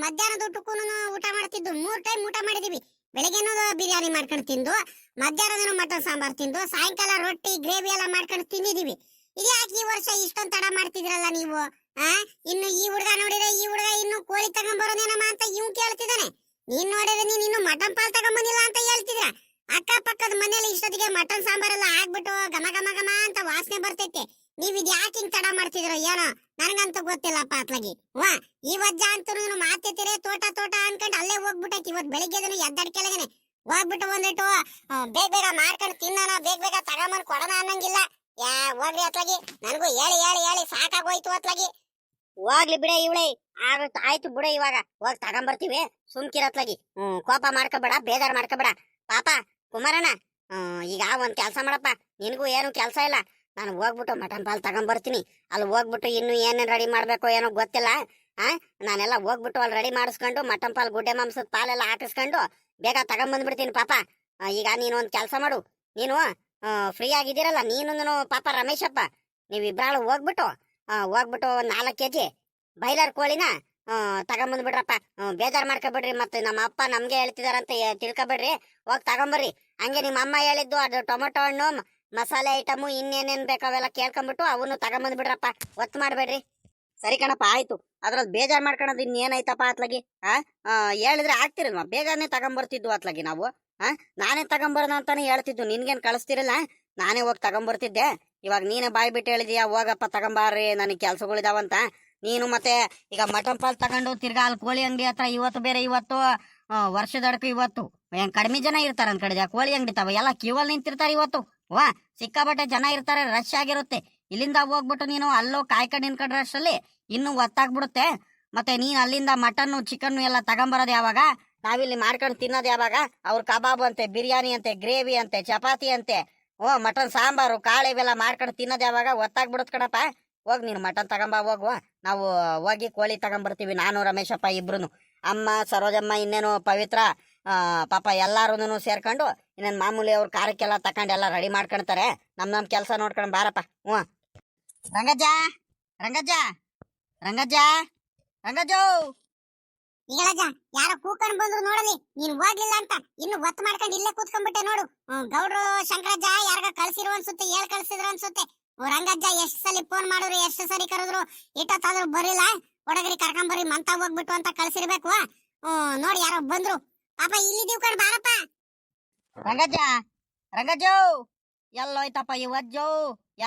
ಮಧ್ಯಾಹ್ನದ ಊಟಕ್ಕೂ ಊಟ ಮಾಡ್ತಿದ್ದು, 3 ಟೈಮ್ ಊಟ ಮಾಡಿದೀವಿ. ಬೆಳಗ್ಗೆನೂ ಬಿರಿಯಾನಿ ಮಾಡ್ಕೊಂಡು ತಿಂದು, ಮಧ್ಯಾಹ್ನನೂ ಮಟನ್ ಸಾಂಬಾರ್ ತಿಂದು, ಸಾಯಂಕಾಲ ರೊಟ್ಟಿ ಗ್ರೇವಿ ಎಲ್ಲ ಮಾಡ್ಕೊಂಡು ತಿಂದಿದೀವಿ. ಇದ್ಯಾಕೆ ಈ ವರ್ಷ ಇಷ್ಟೊಂದು ತಡ ಮಾಡ್ತಿದ್ರಲ್ಲ ನೀವು? ಇನ್ನು ಈ ಹುಡುಗ ನೋಡಿದ್ರೆ, ಈ ಹುಡುಗ ಇನ್ನು ಕೋಳಿ ತಗೊಂಡ್ಬರೋದೇನಮ್ಮ ಅಂತ ಇವ್ ಕೇಳ್ತಿದ್ದಾನೆ. ನೀನ್ ನೋಡಿದ್ರೆ ನೀನ್ ಇನ್ನು ಮಟನ್ ಪಾಲ್ ತಗೊಂಬಂದಿಲ್ಲ ಅಂತ ಹೇಳ್ತಿದ್ರ. ಅಕ್ಕ ಪಕ್ಕದ ಮನೇಲಿ ಇಷ್ಟೊತ್ತಿಗೆ ಮಟನ್ ಸಾಂಬಾರೆಲ್ಲ ಆಗ್ಬಿಟ್ಟು ಘಮ ಘಮ ಘಮ ಅಂತ ವಾಸನೆ ಬರ್ತೈತೆ. ನೀವ್ ಇದ್ ಯಾಕೆ ಹಿಂಗ್ ತಡ ಮಾಡ್ತಿದ್ರು ಏನೋ, ನನಗಂತೂ ಗೊತ್ತಿಲ್ಲಪ್ಪ ಅತ್ಲಾಗಿ. ಈ ವಜ್ಜ ಅಂತೂ ಮಾತಿರ್ತೀರಿ, ತೋಟ ಅನ್ಕೊಂಡು ಅಲ್ಲೇ ಹೋಗ್ಬಿಟ್ಟೈತಿ. ಇವತ್ತು ಬೆಳಿಗ್ಗೆ ಎದ್ದಡ್ ಕೆಳಗನೆ ಹೋಗ್ಬಿಟ್ಟು ಒಂದಿಟ್ಟು ಬೇಗ ಮಾಡ್ಕೊಂಡು ತಿನ್ನೋಣ, ಬೇಗ ತಗೊಂಬಂದ್ ಕೊಡೋಣ ಅನ್ನಂಗಿಲ್ಲ. ಹೋಗ್ಲಿ ಅತ್ಲಾಗಿ, ನನಗೂ ಹೇಳಿ ಸಾಕಾಗೋಯ್ತು ಅತ್ಲಾಗಿ. ಹೋಗ್ಲಿ ಬಿಡ ಇವಳೆ, ಆಯ್ತು ಬಿಡ, ಇವಾಗ ಹೋಗಿ ತಗೊಂಬರ್ತೀವಿ, ಸುಮ್ಕಿರತ್ಲಾಗಿ. ಕೋಪ ಮಾಡ್ಕೋಬೇಡ, ಬೇಜಾರ್ ಮಾಡ್ಕೋಬೇಡ ಪಾಪ. ಕುಮಾರಣ್ಣ, ಈಗ ಒಂದ್ ಕೆಲ್ಸ ಮಾಡಪ್ಪ, ನಿನಗೂ ಏನು ಕೆಲ್ಸ ಇಲ್ಲ. ನಾನು ಹೋಗ್ಬಿಟ್ಟು ಮಟನ್ ಪಾಲ್ ತಗೊಂಬರ್ತೀನಿ. ಅಲ್ಲಿ ಹೋಗ್ಬಿಟ್ಟು ಇನ್ನು ಏನೇನ್ ರೆಡಿ ಮಾಡ್ಬೇಕೋ ಏನೋ ಗೊತ್ತಿಲ್ಲ. ನಾನೆಲ್ಲ ಹೋಗ್ಬಿಟ್ಟು ಅಲ್ಲಿ ರೆಡಿ ಮಾಡಿಸ್ಕೊಂಡು ಮಟನ್ ಪಾಲ್, ಗುಡ್ಡೆ ಮಾಂಸದ ಪಾಲೆಲ್ಲ ಹಾಕಿಸ್ಕೊಂಡು ಬೇಗ ತಗೊಂಬಂದ್ಬಿಡ್ತೀನಿ ಪಾಪ. ಈಗ ನೀನು ಒಂದ್ ಕೆಲ್ಸ ಮಾಡು, ನೀನು ಫ್ರೀ ಆಗಿದ್ದೀರಲ್ಲ, ನೀನು ಪಾಪ ರಮೇಶಪ್ಪ, ನೀವಿಬ್ರಾಳು ಹೋಗ್ಬಿಟ್ಟು 4 ಕೆಜಿ ಬೈಲರ್ ಕೋಳಿನ ತಗೊಂಬಂದ್ಬಿಡ್ರಪ್ಪ. ಬೇಜಾರ್ ಮಾಡ್ಕೊಬಿಡ್ರಿ, ಮತ್ತೆ ನಮ್ಮ ಅಪ್ಪ ನಮ್ಗೆ ಹೇಳ್ತಿದಾರಂತ ತಿಳ್ಕೊಬಿಡ್ರಿ. ಹೋಗಿ ತಗೊಂಬರ್ರಿ. ಹಂಗೆ ನಿಮ್ಮ ಅಮ್ಮ ಹೇಳಿದ್ದು ಅದು ಟೊಮೊಟೊ ಹಣ್ಣು, ಮಸಾಲೆ ಐಟಮು, ಇನ್ನೇನೇನ್ ಬೇಕು ಅವೆಲ್ಲ ಕೇಳ್ಕೊಂಡ್ಬಿಟ್ಟು ಅವನು ತಗೊಂಬಂದ್ಬಿಡ್ರಪ್ಪ. ಒತ್ತು ಮಾಡ್ಬೇಡ್ರಿ. ಸರಿ ಕಣಪ್ಪ, ಆಯ್ತು. ಅದ್ರಲ್ಲಿ ಬೇಜಾರ್ ಮಾಡ್ಕೊಳೋದು ಇನ್ನೇನಾಯ್ತಪ್ಪ ಅತ್ಲಾಗಿ? ಹೇಳಿದ್ರೆ ಆಗ್ತಿರಲ್ವಾ, ಬೇಗನೆ ತಗೊಂಬರ್ತಿದ್ವು ಅತ್ಲಾಗಿ ನಾವು. ನಾನೇ ತಗೊಂಬರೋಣ ಅಂತಾನೆ ಹೇಳ್ತಿದ್ದು, ನಿನ್ಗೇನ್ ಕಳಿಸ್ತಿರಲ್ಲ, ನಾನೇ ಹೋಗಿ ತಗೊಂಬರ್ತಿದ್ದೆ. ಇವಾಗ ನೀನೇ ಬಾಯ್ ಬಿಟ್ಟು ಹೇಳಿದೀಯ, ಹೋಗಪ್ಪ ತಗೊಂಬಾರ್ರಿ, ನನಗೆ ಕೆಲ್ಸಗಳಿದಾವಂತ. ನೀನು ಮತ್ತೆ ಈಗ ಮಟನ್ ಪಾಲ್ ತಗೊಂಡು ತಿರ್ಗಾ ಅಲ್ಲಿ ಕೋಳಿ ಅಂಗಡಿ ಹತ್ರ ಇವತ್ತು ವರ್ಷದಡಕು ಇವತ್ತು ಏನ್ ಕಡಿಮೆ ಜನ ಇರ್ತಾರ ಅಂದ್ ಕಡೆ ಕೋಳಿ ಅಂಗಡಿ ತಾವ ಎಲ್ಲ ಕ್ಯೂವಲ್ಲಿ ನಿಂತಿರ್ತಾರೆ ಇವತ್ತು. ವಾ, ಸಿಕ್ಕಾಬಟ್ಟೆ ಜನ ಇರ್ತಾರೆ, ರಶ್ ಆಗಿರುತ್ತೆ. ಇಲ್ಲಿಂದ ಹೋಗ್ಬಿಟ್ಟು ನೀನು ಅಲ್ಲೋ ಕಾಯ್ಕೊಂಡು ನಿನ್ಕೊಂಡ್ರೆ ಅಷ್ಟರಲ್ಲಿ ಇನ್ನೂ ಒತ್ತಾಗ್ಬಿಡುತ್ತೆ. ಮತ್ತೆ ನೀನ್ ಅಲ್ಲಿಂದ ಮಟನ್ನು ಚಿಕನ್ ಎಲ್ಲ ತಗೊಂಬರೋದು ಯಾವಾಗ? ನಾವಿಲ್ಲಿ ಮಾಡ್ಕೊಂಡು ತಿನ್ನೋದು ಯಾವಾಗ? ಅವ್ರ ಕಬಾಬ್ ಅಂತೆ, ಬಿರಿಯಾನಿ ಅಂತೆ, ಗ್ರೇವಿ ಅಂತೆ, ಚಪಾತಿ ಅಂತೆ, ಮಟನ್ ಸಾಂಬಾರು ಕಾಳು ಇವೆಲ್ಲ ಮಾಡ್ಕೊಂಡು ತಿನ್ನೋದು ಯಾವಾಗ? ಒತ್ತಾಗ್ಬಿಡುತ್ತೆ ಕಣಪ್ಪ. ಹೋಗ್ ನೀನು ಮಟನ್ ತಗೊಂಬ ಹೋಗುವ. ನಾವು ಹೋಗಿ ಕೋಳಿ ತಗೊಂಬರ್ತೀವಿ, ನಾನು ರಮೇಶಪ್ಪ ಇಬ್ರು. ಅಮ್ಮ, ಸರೋಜಮ್ಮ, ಇನ್ನೇನು ಪವಿತ್ರ, ಪಾಪ ಎಲ್ಲಾರು ಸೇರ್ಕೊಂಡು ಇನ್ನೇನು ಮಾಮೂಲಿ ಅವ್ರ ಕಾರ್ಯಕ್ಕೆಲ್ಲ ತಕೊಂಡು ಎಲ್ಲ ರೆಡಿ ಮಾಡ್ಕೊಳ್ತಾರೆ. ನಮ್ ಕೆಲಸ ನೋಡ್ಕೊಂಡು ಬಾರಪ್ಪ. ರಂಗಜ್ಜ, ರಂಗಜ್ಜ, ರಂಗಜ್ಜ, ರಂಗಜ್ಜೋ. ಹೇಳಜ್ಜ, ಯಾರೋ ಕೂಕೊಂಡು ಬಂದ್ರು ನೋಡಲಿ, ನೀನ್ ಹೋಗ್ಲಿಲ್ಲ ಅಂತ ಇನ್ನು ಒತ್ತು ಮಾಡ್ಕೊಂಡು ಇಲ್ಲೇ ಕೂತ್ಕೊಂಡ್ಬಿಟ್ಟೆ ನೋಡು. ಗೌಡ್ರು ಶಂಕರಜ್ಜ ಯಾರಿಗ ಕಳ್ಸಿರು ಅನ್ಸುತ್ತೆ, ಕಳ್ಸಿದ್ರು ಅನ್ಸುತ್ತೆ. ರಂಗಜ್ಜ ಎಷ್ಟು ಸಲ ಫೋನ್ ಮಾಡಿದ್ರು, ಎಷ್ಟು ಸರಿ ಕರೆದ್ರು, ಇಟ್ಟತ್ತಾದ್ರೂ ಬರಿಲ್ಲ. ಒಡಗರಿ ಕರ್ಕೊಂಬರ್ರಿ ಮಂತ ಹೋಗ್ಬಿಟ್ಟು ಅಂತ ಕಳ್ಸಿರ್ಬೇಕು. ನೋಡಿ ಯಾರೋ ಬಂದ್ರು. ಪಾಪ ಇಲ್ಲಿದೀವ್ ಕಣ್, ಬಾರಪ್ಪ. ರಂಗಜ್ಜ, ರಂಗಜ್ಜೋ, ಎಲ್ಲೋಯ್ತಪ್ಪ ಈ ವಜ್ಜೋ?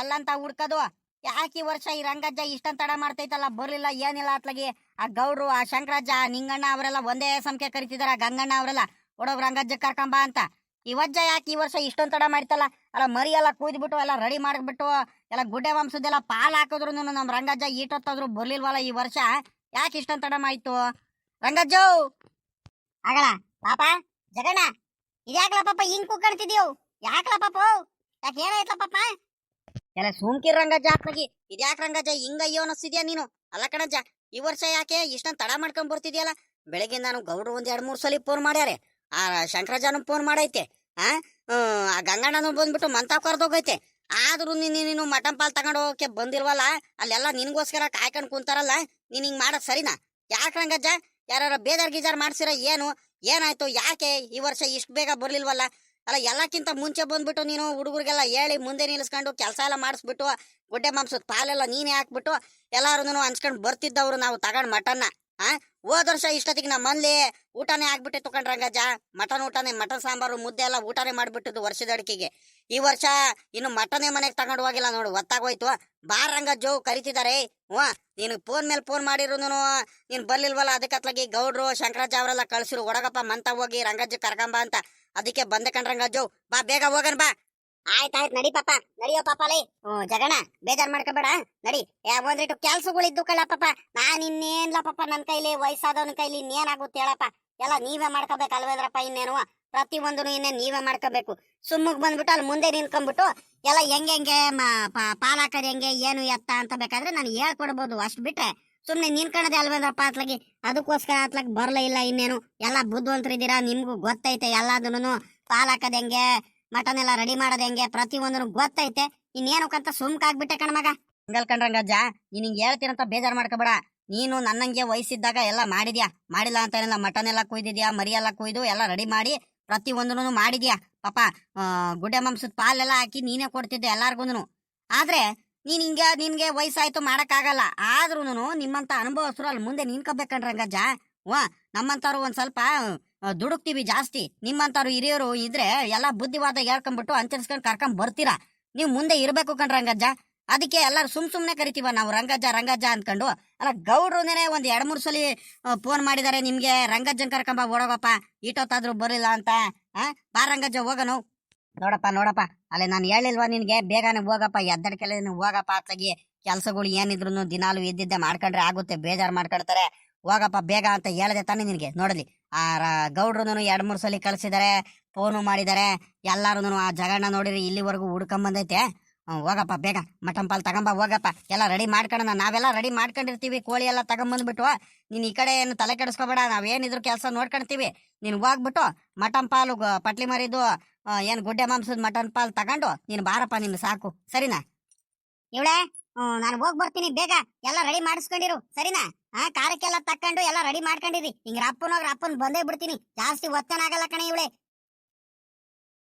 ಎಲ್ಲಂತ ಹುಡ್ಕದು? ಯಾಕೆ ಈ ವರ್ಷ ಈ ರಂಗಜ್ಜ ಇಷ್ಟಂತ ತಡ ಮಾಡ್ತೈತಲ್ಲ, ಬರ್ಲಿಲ್ಲ ಏನಿಲ್ಲ ಅತ್ಲಾಗಿ. ಆ ಗೌಡ್ರು, ಆ ಶಂಕರಜ್ಜ, ನಿಂಗಣ್ಣ ಅವರೆಲ್ಲ ಒಂದೇ ಸಂಖ್ಯೆ ಕರಿತಿದಾರ, ಗಂಗಣ್ಣ ಅವರೆಲ್ಲ ಒಡೋಗ್ ರಂಗಜ್ಜ ಕರ್ಕೊಂಬ ಅಂತ. ಈ ವಜ್ಜ ಯಾಕೆ ಈ ವರ್ಷ ಇಷ್ಟೊಂದು ತಡ ಮಾಡ್ತಲ್ಲ? ಅಲ್ಲ ಮರಿ ಎಲ್ಲ ಕೂದ್ಬಿಟ್ಟು ಎಲ್ಲ ರೆಡಿ ಮಾಡ್ಬಿಟ್ಟು ಎಲ್ಲ ಗುಡ್ಡೆ ವಂಶದೆಲ್ಲ ಪಾಲ್ ಹಾಕಿದ್ರು ನಮ್ ರಂಗಜ್ಜ ಈಟೊತ್ತಾದ್ರು ಬರ್ಲಿಲ್ವಲ್ಲ ಈ ವರ್ಷ. ಯಾಕೆ ಇಷ್ಟೊಂದು ತಡ ಮಾಡ್ತು ರಂಗಜ್ಜೋ? ಆಗಲ್ಲ ಪಾಪ. ಜಗಣ್ಣ, ಇದ್ಯಾಕ್ಲ ಪಾಪ ಹಿಂಗ್ ಕೂಕಣ್ತಿದ್ಯೋ? ಯಾಕ್ಲ ಪಾಪ? ಯಾಕೆ ಏನಾಯ್ತಲ್ಲ ಪಾಪ? ಎಲ್ಲ ಸುಮ್ಕಿರ್ ರಂಗಜ್ಜ ಅತ್ಲಾಗಿ. ಇದ್ಯಾಕೆ ರಂಗಜ್ಜ ಹಿಂಗ ಅಯ್ಯೋ ಅನ್ನಿಸ್ತಿದ್ಯಾ ನೀನು? ಅಲ್ಲ ಕಣಜ್ಜ, ಈ ವರ್ಷ ಯಾಕೆ ಇಷ್ಟೊಂದು ತಡ ಮಾಡ್ಕೊಂಡ್ ಬರ್ತಿದ್ಯಲ್ಲ? ಬೆಳಗ್ಗೆ ನಾನು ಗೌಡ್ರು ಒಂದ್ 2-3 ಸಲ ಫೋನ್ ಮಾಡ್ಯಾರೆ. ಆ ಶಂಕರಜ್ಜನು ಫೋನ್ ಮಾಡೈತೆ, ಆ ಗಂಗಣ್ಣನು ಬಂದ್ಬಿಟ್ಟು ಮಂತ ಕರ್ದೋಗೈತೆ. ಆದ್ರೂ ನೀನು ಮಟನ್ ಪಾಲ್ ತಗೊಂಡು ಹೋಗಕ್ಕೆ ಬಂದಿಲ್ವಲ್ಲ? ಅಲ್ಲೆಲ್ಲ ನಿನ್ಗೋಸ್ಕರ ಕಾಯ್ಕೊಂಡು ಕುಂತಾರಲ್ಲ, ನೀನ್ ಹಿಂಗ್ ಮಾಡಕ್ ಸರಿನಾ? ಯಾಕೆ ರಂಗಜ್ಜ, ಯಾರ ಬೇಜಾರ್ ಗೀಜಾರ್ ಮಾಡ್ಸಿರ ಏನು? ಏನಾಯ್ತು? ಯಾಕೆ ಈ ವರ್ಷ ಇಷ್ಟು ಬೇಗ ಬರ್ಲಿಲ್ವಲ್ಲ? ಅಲ್ಲ, ಎಲ್ಲಕ್ಕಿಂತ ಮುಂಚೆ ಬಂದ್ಬಿಟ್ಟು ನೀನು ಹುಡುಗರಿಗೆಲ್ಲ ಹೇಳಿ ಮುಂದೆ ನಿಲ್ಸ್ಕೊಂಡು ಕೆಲಸ ಎಲ್ಲ ಮಾಡಿಸ್ಬಿಟ್ಟು ಗುಡ್ಡೆ ಮಾಂಸದ ಪಾಲೆಲ್ಲ ನೀನೇ ಹಾಕ್ಬಿಟ್ಟು ಎಲ್ಲಾರು ಹಂಚ್ಕೊಂಡು ಬರ್ತಿದ್ದವ್ರು ನಾವು ತಗೊಂಡ್ ಮಟನ್ನ. ಹೋದ ವರ್ಷ ಇಷ್ಟೊತ್ತಿಗೆ ನಮ್ಮ ಮನೇಲಿ ಊಟನೇ ಆಗ್ಬಿಟ್ಟೆ ತಕೊಂಡ್ ರಂಗಜ್ಜ. ಮಟನ್ ಊಟನೇ, ಮಟನ್ ಸಾಂಬಾರು ಮುದ್ದೆ ಎಲ್ಲ ಊಟನೇ ಮಾಡ್ಬಿಟ್ಟಿದ್ದು ವರ್ಷದ ಅಡಿಕೆಗೆ. ಈ ವರ್ಷ ಇನ್ನು ಮಟನೇ ಮನೆಗೆ ತಗೊಂಡು ಹೋಗಿಲ್ಲ ನೋಡು, ಒತ್ತಾಗೋಯ್ತು. ಬಾರ್ ರಂಗಜ್ಜೋ ಕರಿತಿದ್ದಾರೆ. ನೀನು ಫೋನ್ ಮೇಲೆ ಫೋನ್ ಮಾಡಿರು, ನೀನ್ ಬರ್ಲಿಲ್ವಲ್ಲ, ಅದಕ್ಕತ್ಲಾಗಿ ಗೌಡ್ರು ಶಂಕರಜ್ಜ ಅವರೆಲ್ಲ ಕಳ್ಸಿರು, ಒಡಗಪ್ಪ ಮಂತ ಹೋಗಿ ರಂಗಜ್ಜ ಕರ್ಕೊಂಬ ಅಂತ. ಅದಕ್ಕೆ ಬಂದೆ ಕಣ್ ರಂಗಜ್ಜೋ. ಬಾ, ಬೇಗ ಹೋಗನ್ ಬಾ. ಆಯ್ತಾಯ್ತು, ನಡಿ ಪಾಪ, ನಡಿಯೋ ಪಾಪಲೇ. ಜಗಣ, ಬೇಜಾರ್ ಮಾಡ್ಕೋಬೇಡ, ನಡಿ. ಒಂದಿಟ್ಟು ಕೆಲ್ಸಗಳಿದ್ದು ಕಳ್ಳ ಪಾಪ. ನಾನ್ ಇನ್ನೇನ್ಲ ಪಾಪ, ನನ್ ಕೈಲಿ ವಯಸ್ಸಾದವನ ಕೈಲಿ ಇನ್ನೇನಾಗುತ್ತೆ ಹೇಳಪ್ಪ? ಎಲ್ಲ ನೀವೇ ಮಾಡ್ಕೋಬೇಕಲ್ವೇಂದ್ರಪ್ಪ. ಇನ್ನೇನು ಪ್ರತಿ ಒಂದು ಇನ್ನೇನು ನೀವೇ ಮಾಡ್ಕೋಬೇಕು. ಸುಮ್ಮಗ್ ಬಂದ್ಬಿಟ್ಟು ಅಲ್ಲಿ ಮುಂದೆ ನಿನ್ಕೊಂಡ್ಬಿಟ್ಟು ಎಲ್ಲ ಹೆಂಗೆ ಪಾಲ್ ಹಾಕೋದ್ ಹೆಂಗೆ ಏನು ಎತ್ತ ಅಂತ ಬೇಕಾದ್ರೆ ನಾನು ಹೇಳ್ಕೊಡ್ಬೋದು. ಅಷ್ಟ್ ಬಿಟ್ರೆ ಸುಮ್ನೆ ನಿನ್ಕಣದೆ ಅಲ್ವೇಂದ್ರಪ್ಪ ಅತ್ಲಾಗಿ. ಅದಕ್ಕೋಸ್ಕರ ಅತ್ಲಾಗ್ ಬರ್ಲೇ ಇಲ್ಲ. ಇನ್ನೇನು ಎಲ್ಲ ಬುದ್ಧಿವಂತರಿದ್ದೀರಾ, ನಿಮ್ಗೂ ಗೊತ್ತೈತೆ ಎಲ್ಲದನ್ನು. ಪಾಲ್ ಹಾಕೋದ್ ಹೆಂಗೆ, ಮಟನ್ ಎಲ್ಲ ರೆಡಿ ಮಾಡೋದ್ ಹೆಂಗೆ, ಪ್ರತಿ ಒಂದನ್ನು ಗೊತ್ತೈತೆ. ಇನ್ನೇನಕ್ಕಂತ ಸುಮ್ಕಾಗ್ಬಿಟ್ಟೆ ಕಣ್ಮಗ. ಹಂಗಲ್ ಕಣ್ರಂಗಜ್ಜ, ನೀನ್ ಹಿಂಗ್ ಹೇಳ್ತೀರಂತ ಬೇಜಾರ್ ಮಾಡ್ಕೋಬೇಡ. ನೀನು ನನ್ನಂಗೆ ವಯಸ್ಸಿದ್ದಾಗ ಎಲ್ಲ ಮಾಡಿದ್ಯಾ, ಮಾಡಿಲ್ಲ ಅಂತ ಏನಿಲ್ಲ. ಮಟನ್ ಎಲ್ಲ ಕುಯ್ದಿದ್ಯಾ, ಮರಿ ಎಲ್ಲ ಕುಯ್ದು ಎಲ್ಲ ರೆಡಿ ಮಾಡಿ ಪ್ರತಿ ಒಂದನ್ನು ಮಾಡಿದ್ಯಾ ಪಾಪ. ಗುಡ್ಡೆ ಮಾಂಸದ ಪಾಲೆಲ್ಲ ಹಾಕಿ ನೀನೇ ಕೊಡ್ತಿದ್ದೆ ಎಲ್ಲಾರ್ಗೂನು. ಆದ್ರೆ ನೀನ್ ನಿನ್ಗೆ ವಯಸ್ಸಾಯ್ತು, ಮಾಡಕ್ಕಾಗಲ್ಲ. ಆದ್ರೂನು ನಿಮ್ಮಂತ ಅನುಭವಸ್ಥರು ಅಲ್ಲಿ ಮುಂದೆ ನಿನ್ಕೋಬೇಕಣ್ರಂಗಜ್ಜ. ನಮ್ಮಂತವ್ರು ಒಂದ್ ಸ್ವಲ್ಪ ದುಡುಕ್ತಿವಿ ಜಾಸ್ತಿ. ನಿಮ್ಮಂತವ್ರು ಹಿರಿಯರು ಇದ್ರೆ ಎಲ್ಲ ಬುದ್ಧಿವಾದ ಹೇಳ್ಕೊಂಡ್ಬಿಟ್ಟು ಅಂಚರಿಸ್ಕೊಂಡ್ ಕರ್ಕೊಂಡ್ ಬರ್ತೀರಾ. ನೀವು ಮುಂದೆ ಇರ್ಬೇಕು ಕಣ್ರಂಗಜ್ಜ. ಅದಕ್ಕೆ ಎಲ್ಲಾರು ಸುಮ್ನೆ ಕರಿತೀವ ನಾವು ರಂಗಜ್ಜ ರಂಗಜ್ಜ ಅಂದ್ಕೊಂಡು. ಅಲ್ಲ, ಗೌಡ್ರುನೇ ಒಂದ್ 2-3 ಸಲ ಫೋನ್ ಮಾಡಿದಾರೆ ನಿಮ್ಗೆ, ರಂಗಜ್ಜನ್ ಕರ್ಕೊಂಬ ಓಡೋಗಪ್ಪ, ಈಟೊತ್ತಾದ್ರೂ ಬರಲಿಲ್ಲ ಅಂತ. ಬಾ ರಂಗಜ್ಜ, ಹೋಗನು. ನೋಡಪ್ಪ, ಅಲ್ಲೇ ನಾನು ಹೇಳಿಲ್ವಾ ನಿನ್ಗೆ, ಬೇಗನೆ ಹೋಗಪ್ಪ, ಎದ್ದಡ್ಕೆಲ್ಲ ಹೋಗಪ್ಪ. ಅತ್ಲಾಗಿ ಕೆಲ್ಸಗಳು ಏನಿದ್ರು ದಿನಾಲು ಇದ್ದಿದ್ದೆ ಮಾಡ್ಕೊಂಡ್ರೆ ಆಗುತ್ತೆ, ಬೇಜಾರ್ ಮಾಡ್ಕೊಳ್ತಾರೆ. ಹೋಗಪ್ಪ ಬೇಗ ಅಂತ ಹೇಳ್ದೆ ತಾನೆ ನಿನ್ಗೆ. ನೋಡಲಿ, ಆ ಗೌಡ್ರು 2-3 ಸಲ ಕಳ್ಸಿದಾರೆ, ಫೋನು ಮಾಡಿದಾರೆ ಎಲ್ಲಾರು. ಆ ಜಗಣ್ಣ ನೋಡಿರಿ ಇಲ್ಲಿವರೆಗೂ ಹುಡ್ಕೊಂಬಂದೈತೆ. ಹೋಗಪ್ಪ ಬೇಗ, ಮಟನ್ ಪಾಲ್ ತಗೊಂಬ ಹೋಗಪ್ಪ. ಎಲ್ಲ ರೆಡಿ ಮಾಡ್ಕೊಳ್ಳೋಣ, ನಾವೆಲ್ಲ ರೆಡಿ ಮಾಡ್ಕೊಂಡಿರ್ತೀವಿ. ಕೋಳಿ ಎಲ್ಲ ತಗೊಂಬಂದ್ಬಿಟ್ಟು ನೀನ್ ಈ ಕಡೆ ಏನು ತಲೆ ಕೆಡಿಸ್ಕೋಬೇಡ, ನಾವೇನಿದ್ರು ಕೆಲಸ ನೋಡ್ಕೊಳ್ತೀವಿ. ನೀನ್ ಹೋಗ್ಬಿಟ್ಟು ಮಟನ್ ಪಾಲು ಪಟ್ಲಿ ಮರಿದು ಏನ್ ಗುಡ್ಡೆ ಮಾಂಸದ ಮಟನ್ ಪಾಲ್ ತಗೊಂಡು ನೀನ್ ಬಾರಪ್ಪ, ನಿನ್ ಸಾಕು, ಸರಿನಾ? ಇವಳೆ, ನಾನು ಹೋಗ್ ಬರ್ತೀನಿ, ಬೇಗ ಎಲ್ಲ ರೆಡಿ ಮಾಡಿಸ್ಕೊಂಡಿರು, ಸರಿನಾ? ಕಾರ್ಯಕ್ಕೆಲ್ಲ ತಕೊಂಡು ಎಲ್ಲ ರೆಡಿ ಮಾಡ್ಕೊಂಡಿರಿ. ಹಿಂಗ ರಪ್ಪನ್ ಬಂದೇ ಬಿಡ್ತೀನಿ, ಜಾಸ್ತಿ ಒತ್ತನಾಗಲ್ಲ ಕಣೆ ಇವಳೆ.